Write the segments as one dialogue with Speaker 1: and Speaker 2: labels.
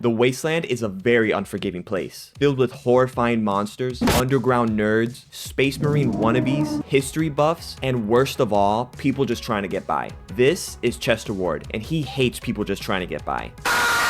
Speaker 1: The Wasteland is a very unforgiving place, filled with horrifying monsters, underground nerds, space marine wannabes, history buffs, and worst of all, people just trying to get by. This is Chester Ward, and he hates people just trying to get by.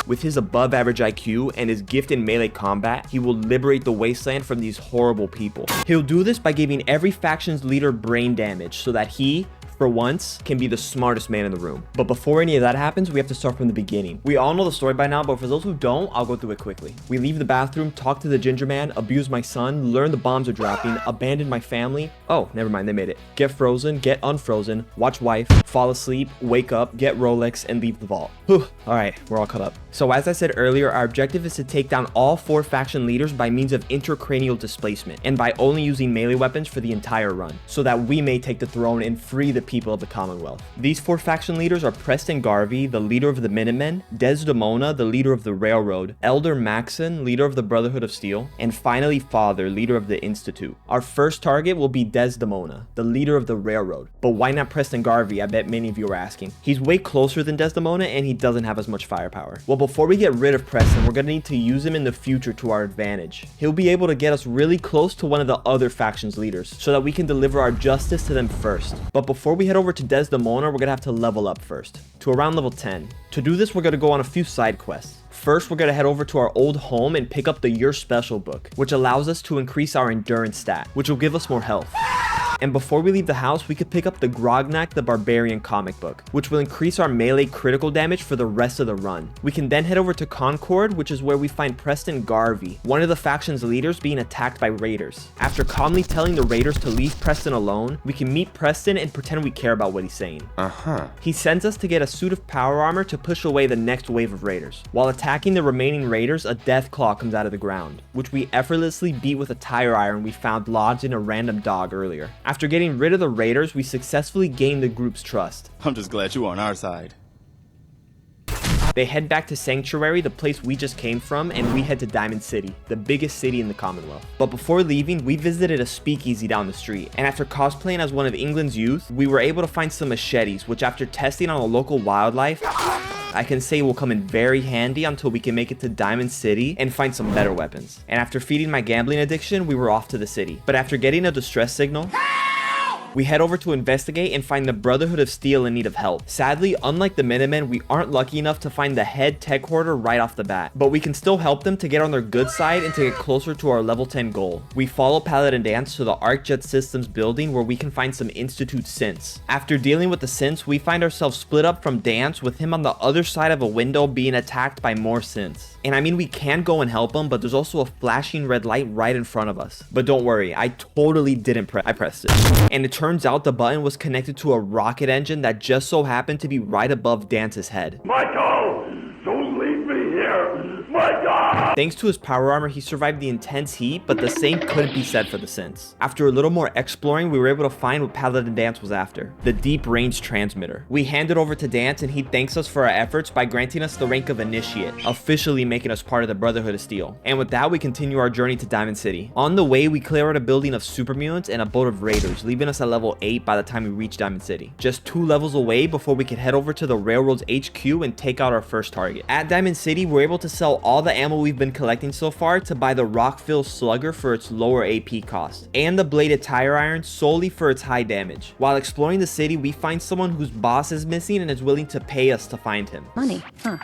Speaker 1: With his above average IQ and his gift in melee combat, he will liberate the Wasteland from these horrible people. He'll do this by giving every faction's leader brain damage so that he, for once, can be the smartest man in the room. But before any of that happens, we have to start from the beginning. We all know the story by now, but for those who don't, I'll go through it quickly. We leave the bathroom, talk to the ginger man, abuse my son, learn the bombs are dropping, abandon my family. Oh, never mind, they made it. Get frozen, get unfrozen, watch wife, fall asleep, wake up, get Rolex, and leave the vault. Whew, alright, we're all caught up. So as I said earlier, our objective is to take down all 4 faction leaders by means of intracranial displacement, and by only using melee weapons for the entire run, so that we may take the throne and free the people of the Commonwealth. These 4 faction leaders are Preston Garvey, the leader of the Minutemen, Desdemona, the leader of the Railroad, Elder Maxon, leader of the Brotherhood of Steel, and finally Father, leader of the Institute. Our first target will be Desdemona, the leader of the Railroad. But why not Preston Garvey? I bet many of you are asking. He's way closer than Desdemona and he doesn't have as much firepower. Well, before we get rid of Preston, we're gonna need to use him in the future to our advantage. He'll be able to get us really close to one of the other faction's leaders so that we can deliver our justice to them first. But before we head over to Desdemona, we're gonna have to level up first to around level 10. To do this, we're gonna go on a few side quests. First, we're gonna head over to our old home and pick up the Your Special book, which allows us to increase our endurance stat, which will give us more health. And before we leave the house, we could pick up the Grognak the Barbarian comic book, which will increase our melee critical damage for the rest of the run. We can then head over to Concord, which is where we find Preston Garvey, one of the faction's leaders being attacked by raiders. After calmly telling the raiders to leave Preston alone, we can meet Preston and pretend we care about what he's saying. He sends us to get a suit of power armor to push away the next wave of raiders. While attacking the remaining raiders, a death claw comes out of the ground, which we effortlessly beat with a tire iron we found lodged in a random dog earlier. After getting rid of the raiders, we successfully gained the group's trust.
Speaker 2: I'm just glad you're on our side.
Speaker 1: They head back to Sanctuary, the place we just came from, and we head to Diamond City, the biggest city in the Commonwealth. But before leaving, we visited a speakeasy down the street, and after cosplaying as one of England's youth, we were able to find some machetes, which after testing on the local wildlife, I can say will come in very handy until we can make it to Diamond City and find some better weapons. And after feeding my gambling addiction, we were off to the city. But after getting a distress signal, we head over to investigate and find the Brotherhood of Steel in need of help. Sadly, unlike the Minutemen, we aren't lucky enough to find the head tech hoarder right off the bat, but we can still help them to get on their good side and to get closer to our level 10 goal. We follow Paladin Dance to the ArcJet Systems building where we can find some Institute synths. After dealing with the synths, we find ourselves split up from Dance with him on the other side of a window being attacked by more synths. And I mean, we can go and help him, but there's also a flashing red light right in front of us. But don't worry, I totally didn't I pressed it. And it turns out the button was connected to a rocket engine that just so happened to be right above Dance's head.
Speaker 3: Michael! Don't leave me here! Michael!
Speaker 1: Thanks to his power armor, he survived the intense heat, but the same couldn't be said for the synths. After a little more exploring, we were able to find what Paladin Dance was after, the deep range transmitter. We hand it over to Dance and he thanks us for our efforts by granting us the rank of Initiate, officially making us part of the Brotherhood of Steel. And with that, we continue our journey to Diamond City. On the way, we clear out a building of super mutants and a boat of raiders, leaving us at level 8 by the time we reach Diamond City. Just 2 levels away before we could head over to the Railroad's HQ and take out our first target. At Diamond City, we're able to sell all the ammo we've been collecting so far to buy the Rockville Slugger for its lower AP cost, and the bladed tire iron solely for its high damage. While exploring the city, we find someone whose boss is missing and is willing to pay us to find him.
Speaker 4: Money, huh?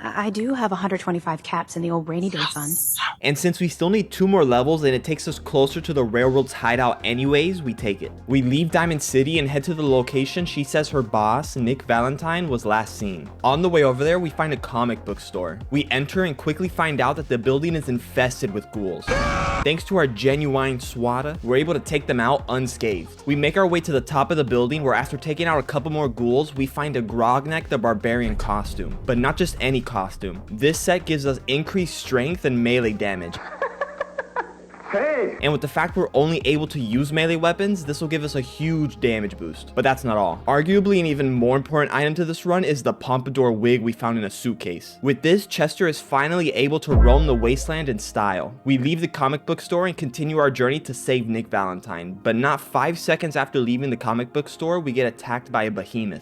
Speaker 4: I do have 125 caps in the old rainy day fund.
Speaker 1: And since we still need 2 more levels and it takes us closer to the Railroad's hideout anyways, we take it. We leave Diamond City and head to the location she says her boss, Nick Valentine, was last seen. On the way over there, we find a comic book store. We enter and quickly find out that the building is infested with ghouls. Thanks to our genuine SWATA, we're able to take them out unscathed. We make our way to the top of the building where after taking out a couple more ghouls, we find a Grognak the Barbarian costume. But not just any costume. This set gives us increased strength and melee damage.
Speaker 3: Hey!
Speaker 1: And with the fact we're only able to use melee weapons, this will give us a huge damage boost. But that's not all. Arguably an even more important item to this run is the pompadour wig we found in a suitcase. With this, Chester is finally able to roam the Wasteland in style. We leave the comic book store and continue our journey to save Nick Valentine. But not 5 seconds after leaving the comic book store, we get attacked by a behemoth.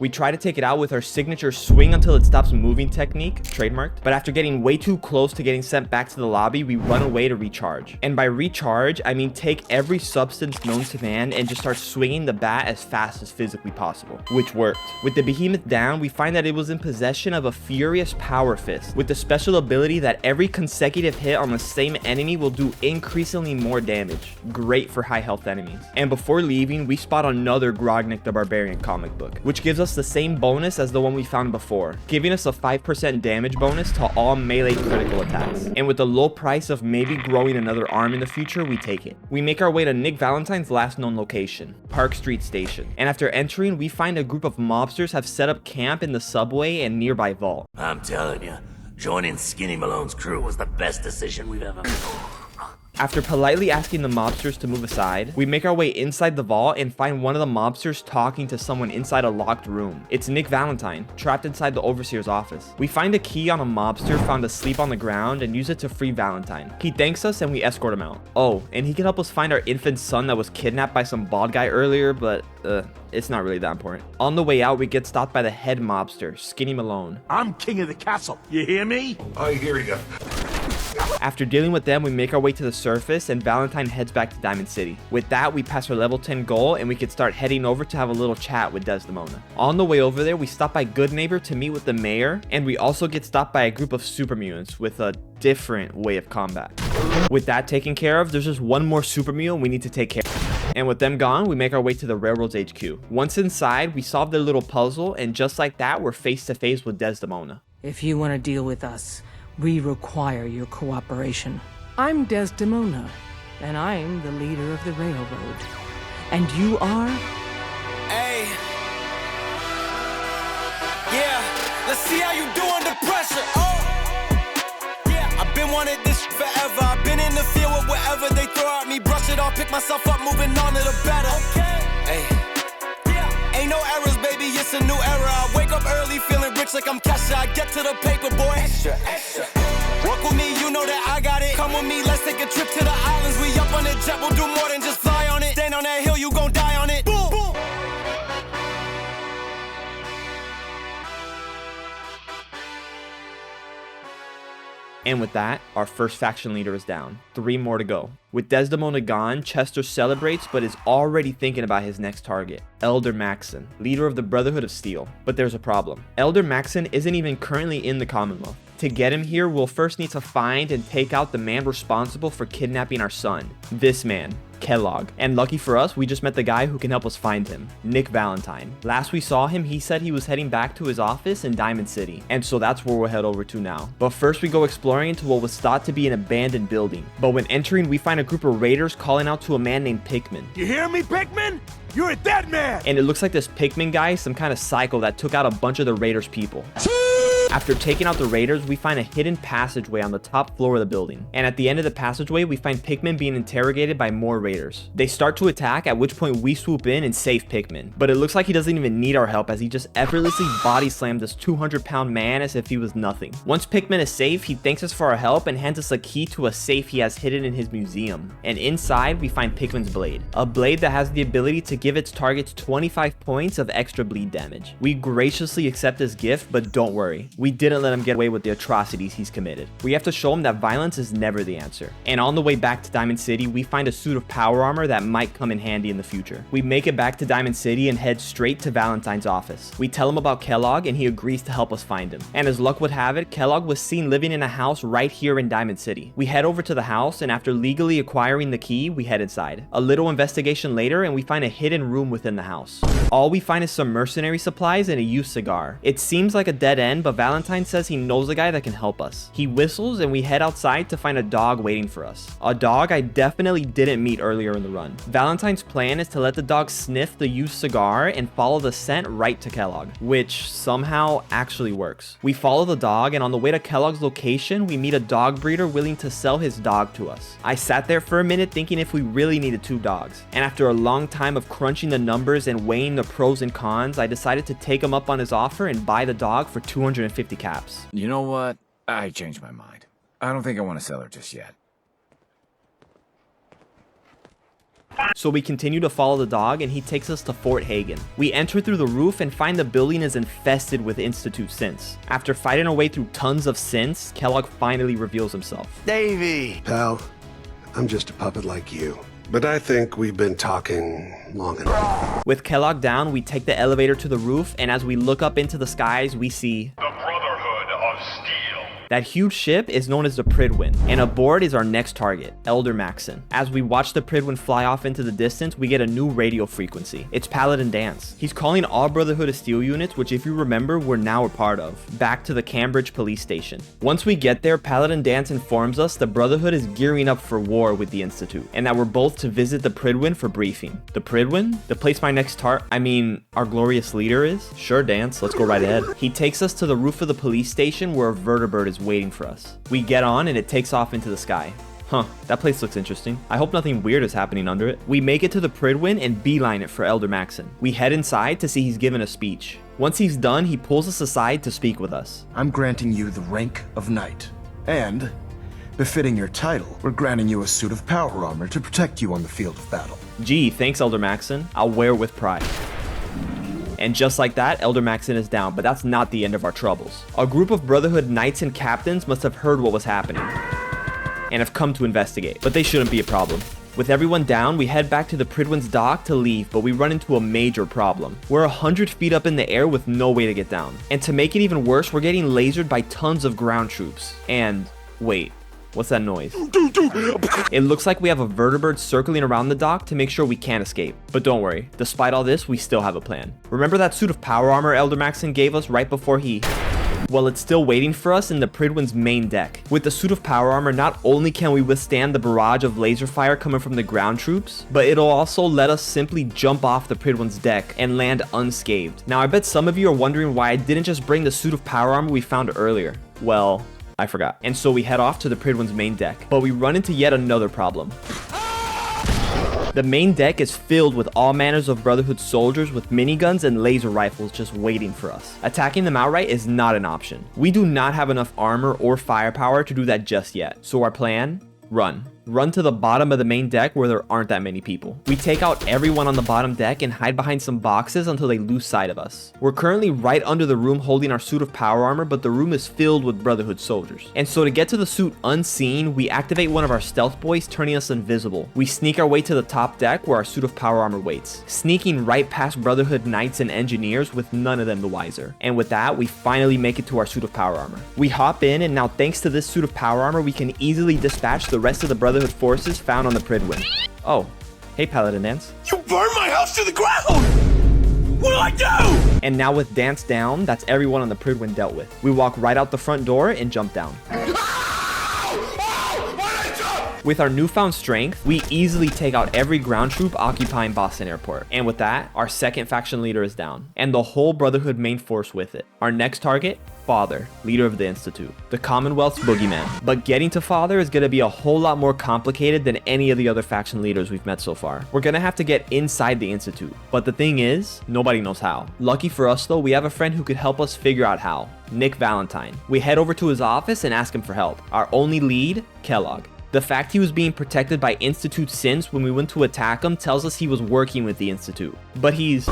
Speaker 1: We try to take it out with our signature swing until it stops moving technique, trademarked, but after getting way too close to getting sent back to the lobby, we run away to recharge. And by recharge, I mean take every substance known to man and just start swinging the bat as fast as physically possible, which worked. With the behemoth down, we find that it was in possession of a furious power fist with the special ability that every consecutive hit on the same enemy will do increasingly more damage. Great for high health enemies. And before leaving, we spot another Grognik the Barbarian comic book, which gives us the same bonus as the one we found before, giving us a 5% damage bonus to all melee critical attacks. And with the low price of maybe growing another arm in the future, we take it. We make our way to Nick Valentine's last known location, Park Street Station. And after entering, we find a group of mobsters have set up camp in the subway and nearby vault.
Speaker 2: I'm telling you, joining Skinny Malone's crew was the best decision we've ever made.
Speaker 1: After politely asking the mobsters to move aside, we make our way inside the vault and find one of the mobsters talking to someone inside a locked room. It's Nick Valentine, trapped inside the overseer's office. We find a key on a mobster found asleep on the ground and use it to free Valentine. He thanks us and we escort him out. Oh, and he can help us find our infant son that was kidnapped by some bald guy earlier, but it's not really that important. On the way out, we get stopped by the head mobster, Skinny Malone.
Speaker 3: I'm king of the castle. You hear me?
Speaker 5: I hear you.
Speaker 1: After dealing with them, we make our way to the surface and Valentine heads back to Diamond City. With that, we pass our level 10 goal and we can start heading over to have a little chat with Desdemona. On the way over there, we stop by Good Neighbor to meet with the mayor, and we also get stopped by a group of super mutants with a different way of combat. With that taken care of, there's just one more super mutant we need to take care of. And with them gone, we make our way to the Railroad's HQ. Once inside, we solve their little puzzle, and just like that, we're face to face with Desdemona.
Speaker 6: If you want to deal with us, we require your cooperation. I'm Desdemona, and I'm the leader of the railroad. And you are?
Speaker 7: Hey. Yeah, let's see how you do under pressure. Oh. Yeah, I've been wanting this forever. I've been in the field with whatever they throw at me. Brush it off, pick myself up, moving on to the better. Okay. Hey. Yeah. Ain't no errors, baby, it's a new era. I wake up early, feeling rich like I'm Kesha. I get to the paper, boy. Extra, extra. Walk with me, you know that I got it. Come with me, let's take a trip to the islands. We up on the jet, we'll do more than just fly on it. Stand on that hill, you gon' die on it. Boom, boom.
Speaker 1: And with that, our first faction leader is down. 3 more to go. With Desdemona gone, Chester celebrates but is already thinking about his next target, Elder Maxon, leader of the Brotherhood of Steel. But there's a problem. Elder Maxon isn't even currently in the Commonwealth. To get him here, we'll first need to find and take out the man responsible for kidnapping our son. This man, Kellogg. And lucky for us, we just met the guy who can help us find him, Nick Valentine. Last we saw him, he said he was heading back to his office in Diamond City, and so that's where we'll head over to now. But first we go exploring into what was thought to be an abandoned building. But when entering, we find a group of raiders calling out to a man named Pikmin.
Speaker 3: You hear me, Pikmin? You're a dead man!
Speaker 1: And it looks like this Pikmin guy is some kind of psycho that took out a bunch of the raiders' people. After taking out the raiders, we find a hidden passageway on the top floor of the building. And at the end of the passageway, we find Pikmin being interrogated by more raiders. They start to attack, at which point we swoop in and save Pikmin. But it looks like he doesn't even need our help, as he just effortlessly body slammed this 200-pound man as if he was nothing. Once Pikmin is safe, he thanks us for our help and hands us a key to a safe he has hidden in his museum. And inside, we find Pikmin's blade. A blade that has the ability to give its targets 25 points of extra bleed damage. We graciously accept this gift, but don't worry. We didn't let him get away with the atrocities he's committed. We have to show him that violence is never the answer. And on the way back to Diamond City, we find a suit of power armor that might come in handy in the future. We make it back to Diamond City and head straight to Valentine's office. We tell him about Kellogg and he agrees to help us find him. And as luck would have it, Kellogg was seen living in a house right here in Diamond City. We head over to the house, and after legally acquiring the key, we head inside. A little investigation later, and we find a hidden room within the house. All we find is some mercenary supplies and a used cigar. It seems like a dead end, but Valentine says he knows a guy that can help us. He whistles and we head outside to find a dog waiting for us. A dog I definitely didn't meet earlier in the run. Valentine's plan is to let the dog sniff the used cigar and follow the scent right to Kellogg, which somehow actually works. We follow the dog, and on the way to Kellogg's location, we meet a dog breeder willing to sell his dog to us. I sat there for a minute thinking if we really needed 2 dogs, and after a long time of crunching the numbers and weighing the pros and cons, I decided to take him up on his offer and buy the dog for 250 caps.
Speaker 5: You know what? I changed my mind. I don't think I want to sell her just yet.
Speaker 1: So we continue to follow the dog and he takes us to Fort Hagen. We enter through the roof and find the building is infested with Institute synths. After fighting our way through tons of synths, Kellogg finally reveals himself.
Speaker 5: Davey!
Speaker 8: Pal, I'm just a puppet like you. But I think we've been talking long enough.
Speaker 1: With Kellogg down, we take the elevator to the roof, and as we look up into the skies, we see
Speaker 3: The Brotherhood of Steel.
Speaker 1: that huge ship is known as the Pridwin, and aboard is our next target, Elder Maxon. As we watch the Pridwin fly off into the distance, we get a new radio frequency. It's Paladin Dance. He's calling all Brotherhood of Steel units, which if you remember, we're now a part of, back to the Cambridge police station. Once we get there, Paladin Dance informs us the Brotherhood is gearing up for war with the Institute, and that we're both to visit the Pridwin for briefing. The Pridwin? The place my next our glorious leader is? Sure, Dance, let's go right ahead. He takes us to the roof of the police station where a vertibird is waiting for us. We get on and it takes off into the sky. Huh, that place looks interesting. I hope nothing weird is happening under it. We make it to the Pridwin and beeline it for Elder Maxon. We head inside to see he's given a speech. Once he's done, he pulls us aside to speak with us.
Speaker 5: I'm granting you the rank of knight. And, befitting your title, we're granting you a suit of power armor to protect you on the field of battle.
Speaker 1: Gee, thanks Elder Maxon. I'll wear with pride. And just like that, Elder Maxon is down, but that's not the end of our troubles. A group of Brotherhood knights and captains must have heard what was happening and have come to investigate, but they shouldn't be a problem. With everyone down, we head back to the Pridwin's dock to leave, but we run into a major problem. We're 100 feet up in the air with no way to get down. And to make it even worse, we're getting lasered by tons of ground troops. And wait, what's that noise? It looks like we have a vertibird circling around the dock to make sure we can't escape. But don't worry, despite all this, we still have a plan. Remember that suit of power armor Elder Maxon gave us right before he... Well, it's still waiting for us in the Pridwin's main deck. With the suit of power armor, not only can we withstand the barrage of laser fire coming from the ground troops, but it'll also let us simply jump off the Pridwin's deck and land unscathed. Now, I bet some of you are wondering why I didn't just bring the suit of power armor we found earlier. Well, I forgot. And so we head off to the Pridwin's main deck, but we run into yet another problem. The main deck is filled with all manners of Brotherhood soldiers with miniguns and laser rifles just waiting for us. Attacking them outright is not an option. We do not have enough armor or firepower to do that just yet. So our plan? Run. Run to the bottom of the main deck where there aren't that many people. We take out everyone on the bottom deck and hide behind some boxes until they lose sight of us. We're currently right under the room holding our suit of power armor, but the room is filled with Brotherhood soldiers. And so to get to the suit unseen, we activate one of our stealth boys, turning us invisible. We sneak our way to the top deck where our suit of power armor waits, sneaking right past Brotherhood knights and engineers with none of them the wiser. And with that, we finally make it to our suit of power armor. We hop in, and now thanks to this suit of power armor, we can easily dispatch the rest of the Brotherhood forces found on the Pridwin. Oh, hey Paladin Dance.
Speaker 5: You burned my house to the ground! What do I do?
Speaker 1: And now with Dance down, that's everyone on the Pridwin dealt with. We walk right out the front door and jump down. With our newfound strength, we easily take out every ground troop occupying Boston Airport. And with that, our second faction leader is down, and the whole Brotherhood main force with it. Our next target? Father, leader of the Institute, the Commonwealth's boogeyman. But getting to Father is going to be a whole lot more complicated than any of the other faction leaders we've met so far. We're going to have to get inside the Institute. But the thing is, nobody knows how. Lucky for us though, we have a friend who could help us figure out how. Nick Valentine. We head over to his office and ask him for help. Our only lead, Kellogg. The fact he was being protected by Institute synths when we went to attack him tells us he was working with the Institute. But he's...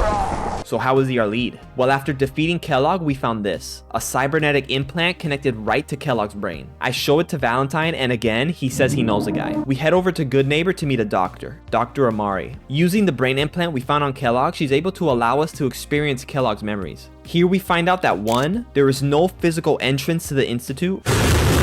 Speaker 1: So how is he our lead? Well, after defeating Kellogg, we found this. A cybernetic implant connected right to Kellogg's brain. I show it to Valentine, and again, he says he knows a guy. We head over to Good Neighbor to meet a doctor, Dr. Amari. Using the brain implant we found on Kellogg, she's able to allow us to experience Kellogg's memories. Here we find out that 1, there is no physical entrance to the Institute.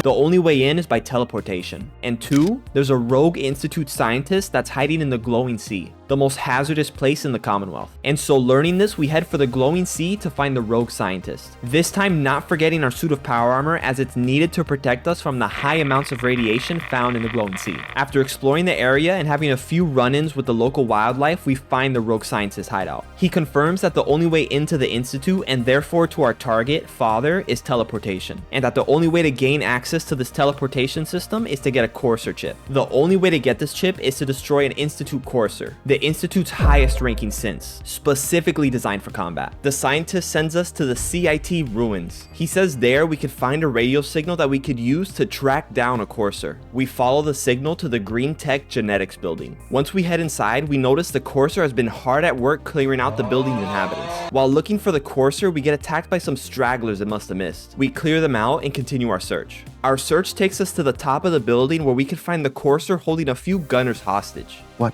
Speaker 1: The only way in is by teleportation. And 2, there's a rogue Institute scientist that's hiding in the Glowing Sea, the most hazardous place in the Commonwealth. And so learning this, we head for the Glowing Sea to find the rogue scientist. This time not forgetting our suit of power armor, as it's needed to protect us from the high amounts of radiation found in the Glowing Sea. After exploring the area and having a few run-ins with the local wildlife, we find the rogue scientist hideout. He confirms that the only way into the Institute, and therefore to our target, Father, is teleportation. And that the only way to gain access to this teleportation system is to get a Courser chip. The only way to get this chip is to destroy an Institute Courser. The the Institute's highest ranking synths, specifically designed for combat. The scientist sends us to the CIT ruins. He says there we could find a radio signal that we could use to track down a Courser. We follow the signal to the Green Tech Genetics building. Once we head inside, we notice the Courser has been hard at work clearing out the building's inhabitants. While looking for the Courser, we get attacked by some stragglers it must have missed. We clear them out and continue our search. Our search takes us to the top of the building where we can find the Courser holding a few gunners hostage.
Speaker 9: What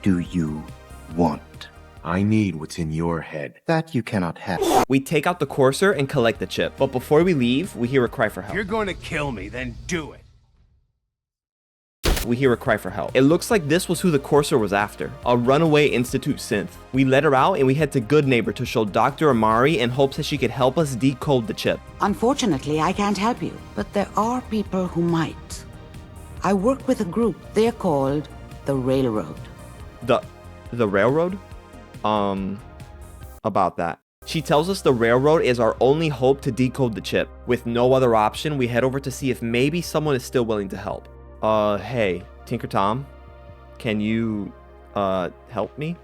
Speaker 9: do you want?
Speaker 10: I need what's in your head.
Speaker 9: That you cannot have.
Speaker 1: We take out the Courser and collect the chip, but before we leave, we hear a cry for help.
Speaker 10: You're going to kill me, then do it.
Speaker 1: We hear a cry for help. It looks like this was who the Courser was after, a runaway Institute synth. We let her out and we head to Good Neighbor to show Dr. Amari in hopes that she could help us decode the chip.
Speaker 11: Unfortunately, I can't help you, but there are people who might. I work with a group. They're called the Railroad.
Speaker 1: The Railroad? About that. She tells us the Railroad is our only hope to decode the chip. With no other option, we head over to see if maybe someone is still willing to help. Hey, Tinker Tom, can you, help me?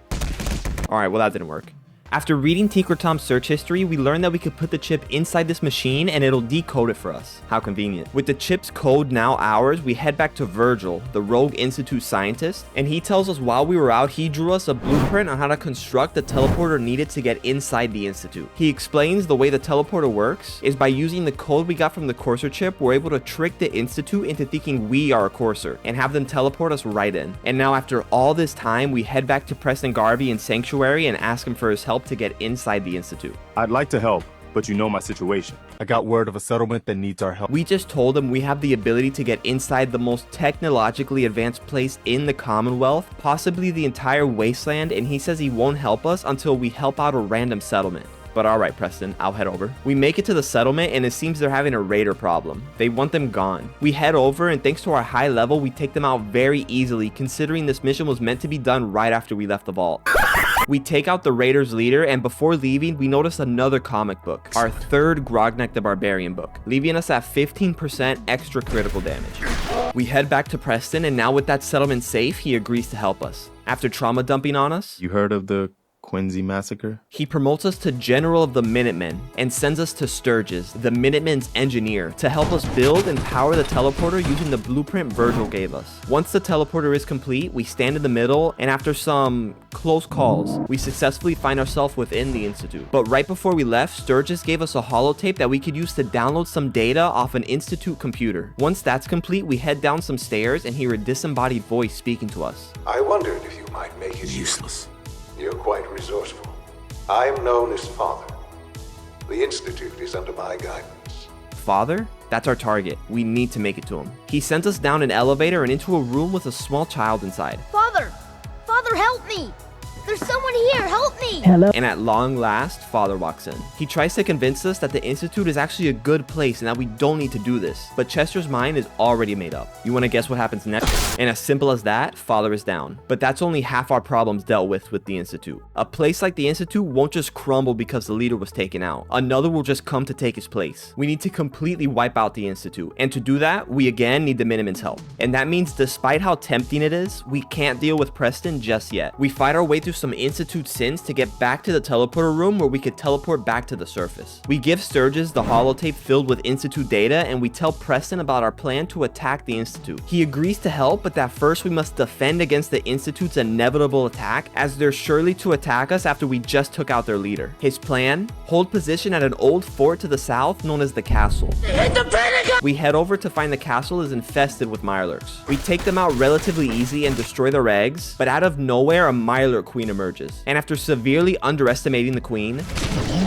Speaker 1: Alright, well that didn't work. After reading Tinker Tom's search history, we learned that we could put the chip inside this machine and it'll decode it for us. How convenient. With the chip's code now ours, we head back to Virgil, the rogue Institute scientist, and he tells us while we were out, he drew us a blueprint on how to construct the teleporter needed to get inside the Institute. He explains the way the teleporter works is by using the code we got from the Courser chip, we're able to trick the Institute into thinking we are a Courser and have them teleport us right in. And now after all this time, we head back to Preston Garvey in Sanctuary and ask him for his help to get inside the Institute.
Speaker 12: I'd like to help, but you know my situation. I got word of a settlement that needs our help.
Speaker 1: We just told him we have the ability to get inside the most technologically advanced place in the Commonwealth, possibly the entire Wasteland, and he says he won't help us until we help out a random settlement. But alright, Preston, I'll head over. We make it to the settlement and it seems they're having a raider problem. They want them gone. We head over and thanks to our high level, we take them out very easily considering this mission was meant to be done right after we left the vault. We take out the raiders leader and before leaving, we notice another comic book, our third Grognak the Barbarian book, leaving us at 15% extra critical damage. We head back to Preston and now with that settlement safe, he agrees to help us. After trauma dumping on us,
Speaker 12: you heard of the Quincy massacre?
Speaker 1: He promotes us to General of the Minutemen and sends us to Sturgis, the Minutemen's engineer, to help us build and power the teleporter using the blueprint Virgil gave us. Once the teleporter is complete, we stand in the middle and after some close calls, we successfully find ourselves within the Institute. But right before we left, Sturgis gave us a holotape that we could use to download some data off an Institute computer. Once that's complete, we head down some stairs and hear a disembodied voice speaking to us.
Speaker 13: I wondered if you might make it
Speaker 2: useless.
Speaker 13: You're quite resourceful. I am known as Father. The Institute is under my guidance.
Speaker 1: Father? That's our target. We need to make it to him. He sends us down an elevator and into a room with a small child inside.
Speaker 14: Father! Father, help me! There's someone here! Help me!
Speaker 1: Hello? And at long last, Father walks in. He tries to convince us that the Institute is actually a good place and that we don't need to do this. But Chester's mind is already made up. You want to guess what happens next? And as simple as that, Father is down. But that's only half our problems dealt with the Institute. A place like the Institute won't just crumble because the leader was taken out. Another will just come to take his place. We need to completely wipe out the Institute. And to do that, we again need the Minutemen's help. And that means despite how tempting it is, we can't deal with Preston just yet. We fight our way through some Institute sins to get back to the teleporter room where we could teleport back to the surface. We give Sturgis the holotape filled with Institute data and we tell Preston about our plan to attack the Institute. He agrees to help, but that first we must defend against the Institute's inevitable attack as they're surely to attack us after we just took out their leader. His plan? Hold position at an old fort to the south known as the Castle. We head over to find the castle is infested with Mirelurks. We take them out relatively easy and destroy their eggs, but out of nowhere a Mirelurk queen emerges. And after severely underestimating the queen,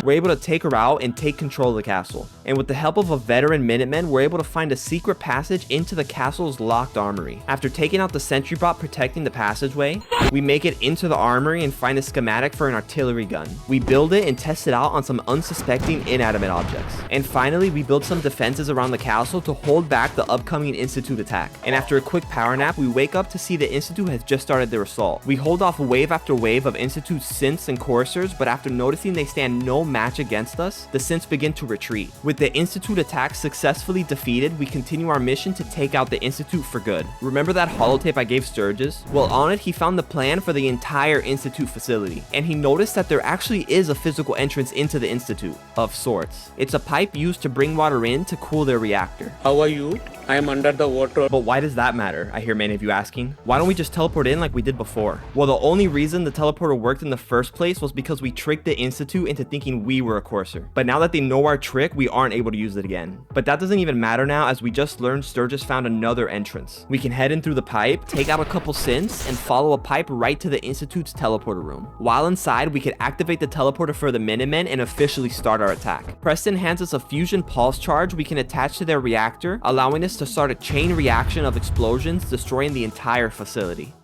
Speaker 1: we're able to take her out and take control of the castle. And with the help of a veteran Minuteman, we're able to find a secret passage into the castle's locked armory. After taking out the sentry bot protecting the passageway, we make it into the armory and find a schematic for an artillery gun. We build it and test it out on some unsuspecting inanimate objects. And finally, we build some defenses around the castle castle to hold back the upcoming Institute attack. And after a quick power nap, we wake up to see the Institute has just started their assault. We hold off wave after wave of Institute's synths and coursers, but after noticing they stand no match against us, the synths begin to retreat. With the Institute attack successfully defeated, we continue our mission to take out the Institute for good. Remember that holotape I gave Sturgis? Well, on it, he found the plan for the entire Institute facility, and he noticed that there actually is a physical entrance into the Institute, of sorts. It's a pipe used to bring water in to cool their reactor.
Speaker 15: How are you? I am under the water.
Speaker 1: But why does that matter? I hear many of you asking. Why don't we just teleport in like we did before? Well, the only reason the teleporter worked in the first place was because we tricked the Institute into thinking we were a courser. But now that they know our trick, we aren't able to use it again. But that doesn't even matter now, as we just learned Sturgis found another entrance. We can head in through the pipe, take out a couple synths, and follow a pipe right to the Institute's teleporter room. While inside, we could activate the teleporter for the Minutemen and officially start our attack. Preston hands us a fusion pulse charge we can attach to their reactor, allowing us to start a chain reaction of explosions, destroying the entire facility.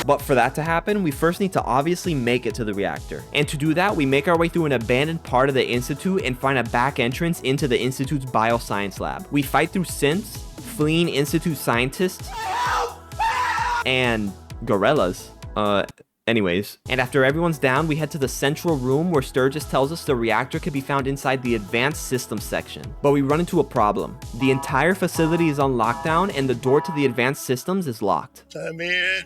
Speaker 1: But for that to happen, we first need to obviously make it to the reactor. And to do that, we make our way through an abandoned part of the Institute and find a back entrance into the Institute's bioscience lab. We fight through synths, fleeing Institute scientists, and gorillas. Anyways, and after everyone's down, we head to the central room where Sturgis tells us the reactor could be found inside the advanced systems section. But we run into a problem. The entire facility is on lockdown and the door to the advanced systems is locked.
Speaker 3: Let me in.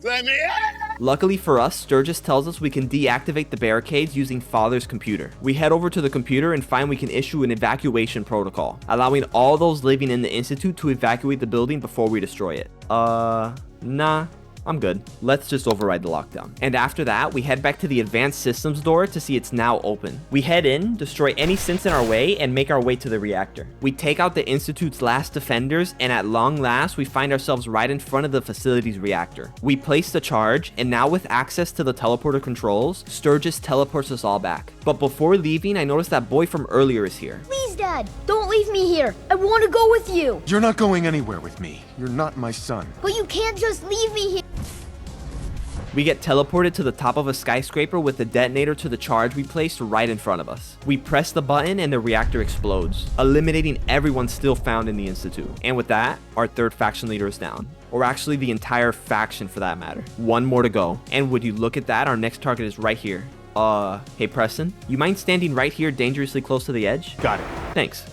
Speaker 3: Let me in.
Speaker 1: Luckily for us, Sturgis tells us we can deactivate the barricades using Father's computer. We head over to the computer and find we can issue an evacuation protocol, allowing all those living in the Institute to evacuate the building before we destroy it. Nah. I'm good. Let's just override the lockdown. And after that, we head back to the advanced systems door to see it's now open. We head in, destroy any synths in our way, and make our way to the reactor. We take out the Institute's last defenders, and at long last, we find ourselves right in front of the facility's reactor. We place the charge, and now with access to the teleporter controls, Sturgis teleports us all back. But before leaving, I noticed that boy from earlier is here.
Speaker 14: Please, Dad, don't leave me here. I want to go with you.
Speaker 5: You're not going anywhere with me. You're not my son.
Speaker 14: But you can't just leave me here.
Speaker 1: We get teleported to the top of a skyscraper with the detonator to the charge we placed right in front of us. We press the button and the reactor explodes, eliminating everyone still found in the Institute. And with that, our third faction leader is down. Or actually the entire faction for that matter. One more to go. And would you look at that, our next target is right here. Hey Preston, you mind standing right here dangerously close to the edge?
Speaker 12: Got it.
Speaker 1: Thanks.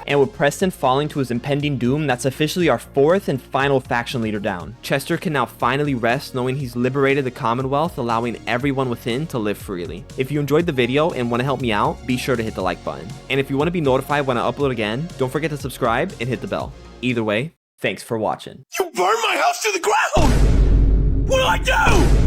Speaker 1: And with Preston falling to his impending doom, that's officially our fourth and final faction leader down. Chester can now finally rest knowing he's liberated the Commonwealth, allowing everyone within to live freely. If you enjoyed the video and want to help me out, be sure to hit the like button. And if you want to be notified when I upload again, don't forget to subscribe and hit the bell. Either way, thanks for watching.
Speaker 3: You burned my house to the ground! What do I do?